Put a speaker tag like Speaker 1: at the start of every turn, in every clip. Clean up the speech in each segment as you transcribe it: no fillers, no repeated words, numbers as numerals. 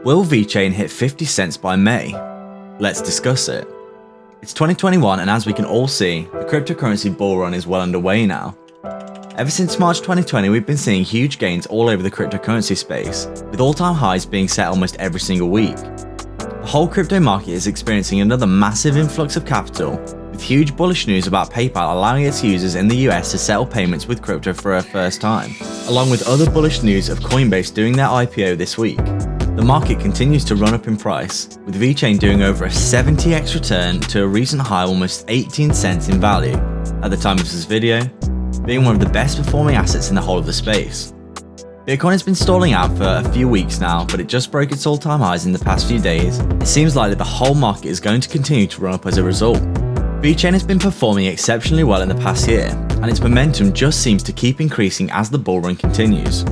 Speaker 1: Will Vechain hit 50 cents by May? Let's discuss it. It's 2021 and as we can all see, the cryptocurrency bull run is well underway now. Ever since March 2020 we've been seeing huge gains all over the cryptocurrency space, with all-time highs being set almost every single week. The whole crypto market is experiencing another massive influx of capital, with huge bullish news about PayPal allowing its users in the US to settle payments with crypto for a first time, along with other bullish news of Coinbase doing their IPO this week. The market continues to run up in price, with Vechain doing over a 70x return to a recent high of almost 18 cents in value, at the time of this video, being one of the best performing assets in the whole of the space. Bitcoin has been stalling out for a few weeks now, but it just broke its all-time highs in the past few days. It seems likely the whole market is going to continue to run up as a result. Vechain has been performing exceptionally well in the past year, and its momentum just seems to keep increasing as the bull run continues.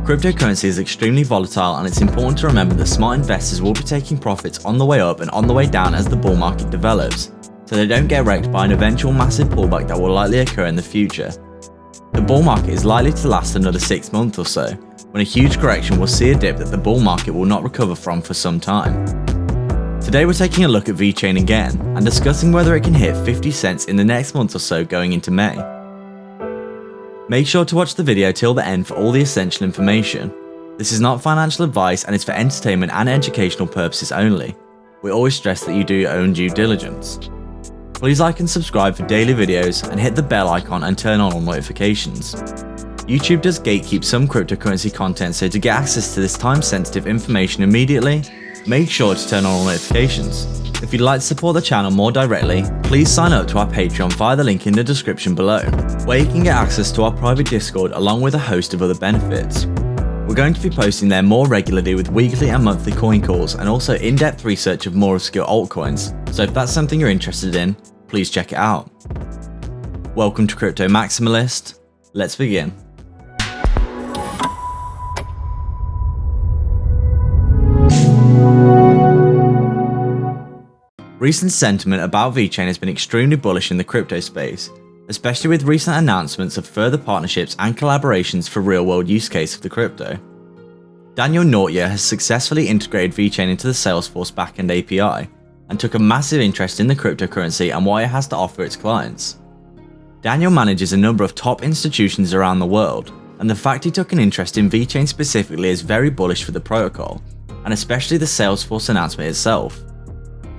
Speaker 1: Cryptocurrency is extremely volatile, and it's important to remember that smart investors will be taking profits on the way up and on the way down as the bull market develops, so they don't get wrecked by an eventual massive pullback that will likely occur in the future. The bull market is likely to last another 6 months or so, when a huge correction will see a dip that the bull market will not recover from for some time. Today we're taking a look at Vechain again, and discussing whether it can hit 50 cents in the next month or so going into May. Make sure to watch the video till the end for all the essential information. This is not financial advice and it's for entertainment and educational purposes only. We always stress that you do your own due diligence. Please like and subscribe for daily videos and hit the bell icon and turn on all notifications. YouTube does gatekeep some cryptocurrency content, so to get access to this time-sensitive information immediately, make sure to turn on all notifications. If you'd like to support the channel more directly, please sign up to our Patreon via the link in the description below, where you can get access to our private Discord along with a host of other benefits. We're going to be posting there more regularly with weekly and monthly coin calls and also in-depth research of more obscure altcoins, so if that's something you're interested in, please check it out. Welcome to Crypto Maximalist. Let's begin. Recent sentiment about Vechain has been extremely bullish in the crypto space, especially with recent announcements of further partnerships and collaborations for real-world use case of the crypto. Daniel Nortje has successfully integrated Vechain into the Salesforce backend API, and took a massive interest in the cryptocurrency and what it has to offer its clients. Daniel manages a number of top institutions around the world, and the fact he took an interest in Vechain specifically is very bullish for the protocol, and especially the Salesforce announcement itself.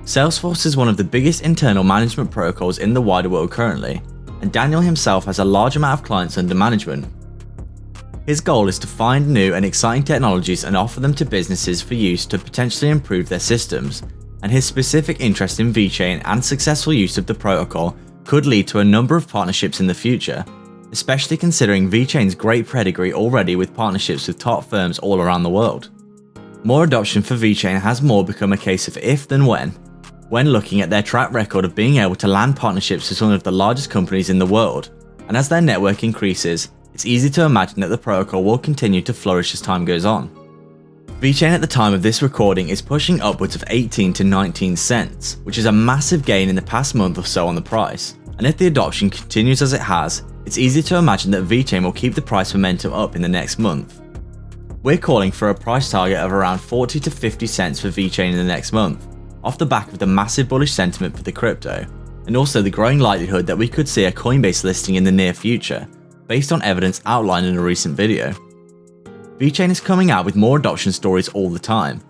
Speaker 1: Salesforce is one of the biggest internal management protocols in the wider world currently, and Daniel himself has a large amount of clients under management. His goal is to find new and exciting technologies and offer them to businesses for use to potentially improve their systems, and his specific interest in Vechain and successful use of the protocol could lead to a number of partnerships in the future, especially considering Vechain's great pedigree already with partnerships with top firms all around the world. More adoption for Vechain has more become a case of if than when looking at their track record of being able to land partnerships with one of the largest companies in the world, and as their network increases, it's easy to imagine that the protocol will continue to flourish as time goes on. Vechain at the time of this recording is pushing upwards of 18 to 19 cents, which is a massive gain in the past month or so on the price, and if the adoption continues as it has, it's easy to imagine that Vechain will keep the price momentum up in the next month. We're calling for a price target of around 40 to 50 cents for Vechain in the next month, off the back of the massive bullish sentiment for the crypto, and also the growing likelihood that we could see a Coinbase listing in the near future, based on evidence outlined in a recent video. Vechain is coming out with more adoption stories all the time,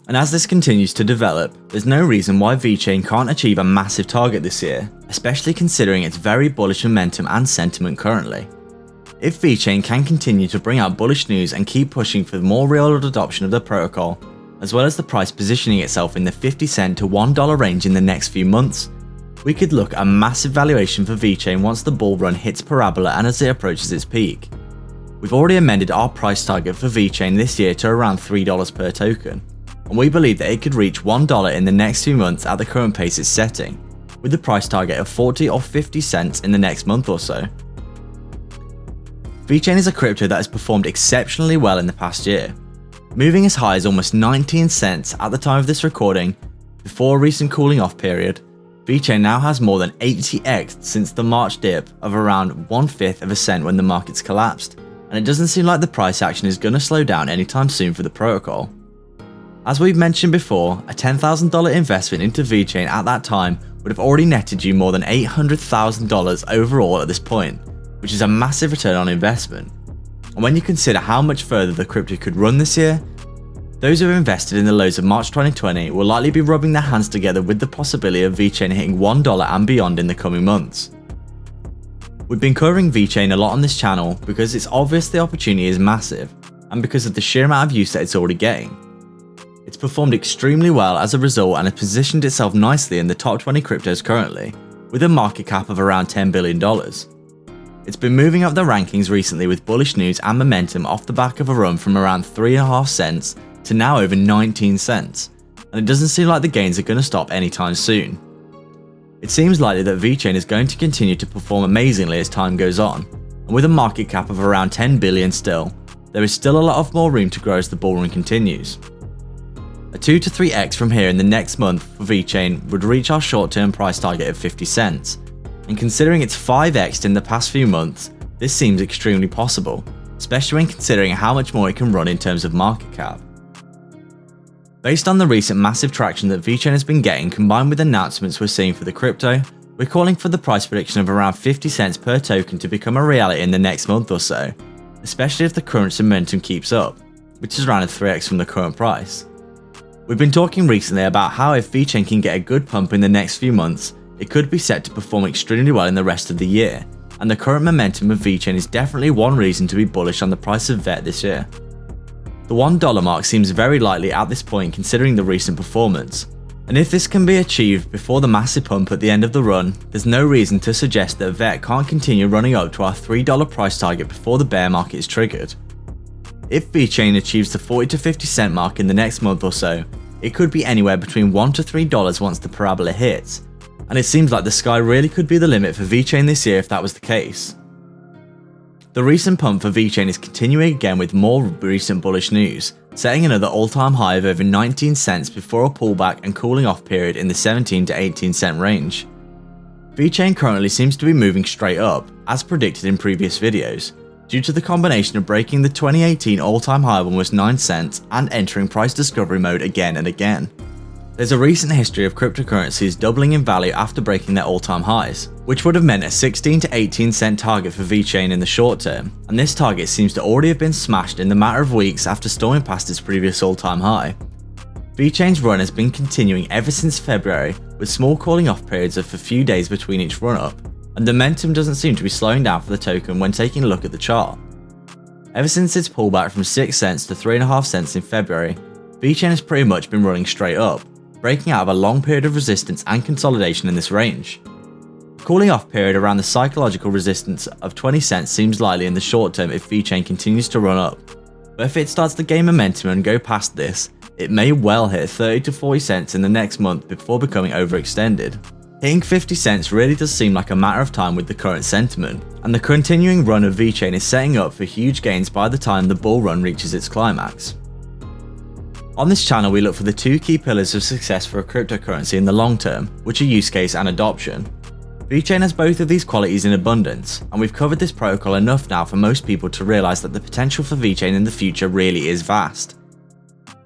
Speaker 1: and as this continues to develop, there's no reason why Vechain can't achieve a massive target this year, especially considering its very bullish momentum and sentiment currently. If Vechain can continue to bring out bullish news and keep pushing for more real-world adoption of the protocol, as well as the price positioning itself in the 50 cent to $1 range in the next few months, we could look at a massive valuation for Vechain once the bull run hits parabola and as it approaches its peak. We've already amended our price target for Vechain this year to around $3 per token, and we believe that it could reach $1 in the next few months at the current pace it's setting, with the price target of 40 or 50 cents in the next month or so. Vechain is a crypto that has performed exceptionally well in the past year, moving as high as almost 19 cents at the time of this recording. Before a recent cooling off period, Vechain now has more than 80x since the March dip of around 1/5 of a cent when the markets collapsed, and it doesn't seem like the price action is going to slow down anytime soon for the protocol. As we've mentioned before, a $10,000 investment into Vechain at that time would have already netted you more than $800,000 overall at this point, which is a massive return on investment. And when you consider how much further the crypto could run this year, those who have invested in the lows of March 2020 will likely be rubbing their hands together with the possibility of Vechain hitting $1 and beyond in the coming months. We've been covering Vechain a lot on this channel because it's obvious the opportunity is massive, and because of the sheer amount of use that it's already getting. It's performed extremely well as a result and has positioned itself nicely in the top 20 cryptos currently, with a market cap of around $10 billion. It's been moving up the rankings recently with bullish news and momentum off the back of a run from around 3.5 cents to now over 19 cents, and it doesn't seem like the gains are going to stop anytime soon. It seems likely that Vechain is going to continue to perform amazingly as time goes on, and with a market cap of around 10 billion still, there is still a lot of more room to grow as the bull run continues. A 2 to 3x from here in the next month for Vechain would reach our short-term price target of 50 cents, and considering it's 5x'd in the past few months, this seems extremely possible, especially when considering how much more it can run in terms of market cap. Based on the recent massive traction that Vechain has been getting combined with announcements we're seeing for the crypto, we're calling for the price prediction of around 50 cents per token to become a reality in the next month or so, especially if the current momentum keeps up, which is around a 3x from the current price. We've been talking recently about how if Vechain can get a good pump in the next few months, it could be set to perform extremely well in the rest of the year, and the current momentum of Vechain is definitely one reason to be bullish on the price of VET this year. The $1 mark seems very likely at this point considering the recent performance, and if this can be achieved before the massive pump at the end of the run, there's no reason to suggest that VET can't continue running up to our $3 price target before the bear market is triggered. If Vechain achieves the 40 to 50 cent mark in the next month or so, it could be anywhere between $1 to $3 once the parabola hits, and it seems like the sky really could be the limit for Vechain this year if that was the case. The recent pump for Vechain is continuing again with more recent bullish news, setting another all-time high of over 19 cents before a pullback and cooling off period in the 17 to 18 cent range. Vechain currently seems to be moving straight up, as predicted in previous videos, due to the combination of breaking the 2018 all-time high of almost 9 cents and entering price discovery mode again and again. There's a recent history of cryptocurrencies doubling in value after breaking their all-time highs, which would have meant a 16 to 18 cent target for Vechain in the short term, and this target seems to already have been smashed in the matter of weeks after storming past its previous all-time high. Vechain's run has been continuing ever since February, with small cooling off periods of a few days between each run-up, and the momentum doesn't seem to be slowing down for the token when taking a look at the chart. Ever since its pullback from 6 cents to 3.5 cents in February, Vechain has pretty much been running straight up, breaking out of a long period of resistance and consolidation in this range. Cooling off period around the psychological resistance of 20 cents seems likely in the short term if Vechain continues to run up, but if it starts to gain momentum and go past this, it may well hit 30 to 40 cents in the next month before becoming overextended. Hitting 50 cents really does seem like a matter of time with the current sentiment, and the continuing run of Vechain is setting up for huge gains by the time the bull run reaches its climax. On this channel we look for the two key pillars of success for a cryptocurrency in the long term, which are use case and adoption. Vechain has both of these qualities in abundance, and we've covered this protocol enough now for most people to realise that the potential for Vechain in the future really is vast.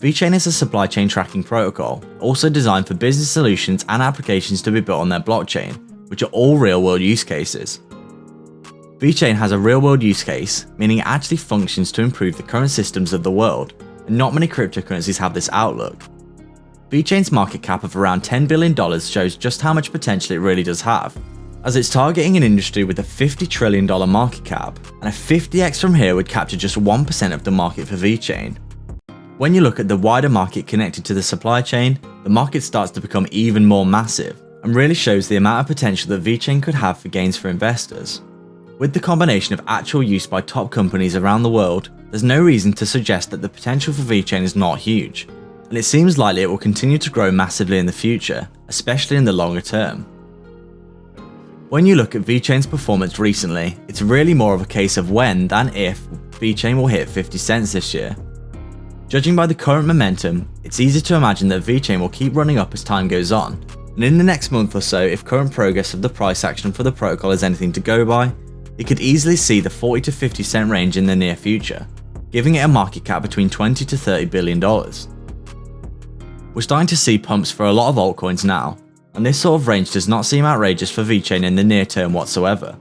Speaker 1: Vechain is a supply chain tracking protocol, also designed for business solutions and applications to be built on their blockchain, which are all real-world use cases. Vechain has a real-world use case, meaning it actually functions to improve the current systems of the world, and not many cryptocurrencies have this outlook. Vechain's market cap of around $10 billion shows just how much potential it really does have, as it's targeting an industry with a $50 trillion market cap, and a 50x from here would capture just 1% of the market for Vechain. When you look at the wider market connected to the supply chain, the market starts to become even more massive, and really shows the amount of potential that Vechain could have for gains for investors. With the combination of actual use by top companies around the world, there's no reason to suggest that the potential for Vechain is not huge, and it seems likely it will continue to grow massively in the future, especially in the longer term. When you look at Vechain's performance recently, it's really more of a case of when than if Vechain will hit 50 cents this year. Judging by the current momentum, it's easy to imagine that Vechain will keep running up as time goes on, and in the next month or so, if current progress of the price action for the protocol is anything to go by, it could easily see the 40 to 50 cent range in the near future, giving it a market cap between $20 to $30 billion. We're starting to see pumps for a lot of altcoins now, and this sort of range does not seem outrageous for Vechain in the near term whatsoever.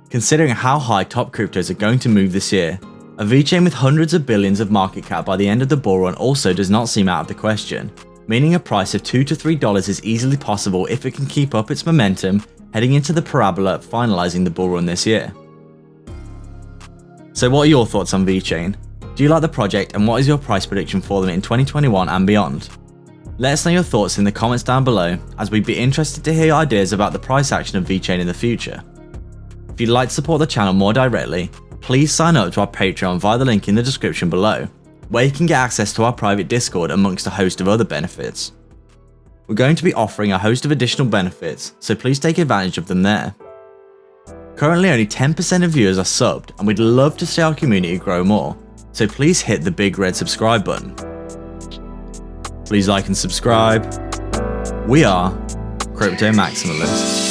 Speaker 1: Considering how high top cryptos are going to move this year, a Vechain with hundreds of billions of market cap by the end of the bull run also does not seem out of the question, meaning a price of $2 to $3 is easily possible if it can keep up its momentum heading into the parabola finalizing the bull run this year. So what are your thoughts on Vechain? Do you like the project, and what is your price prediction for them in 2021 and beyond? Let us know your thoughts in the comments down below, as we'd be interested to hear your ideas about the price action of Vechain in the future. If you'd like to support the channel more directly, please sign up to our Patreon via the link in the description below, where you can get access to our private Discord amongst a host of other benefits. We're going to be offering a host of additional benefits, so please take advantage of them there. Currently only 10% of viewers are subbed, and we'd love to see our community grow more, so please hit the big red subscribe button. Please like and subscribe. We are Crypto Maximalists.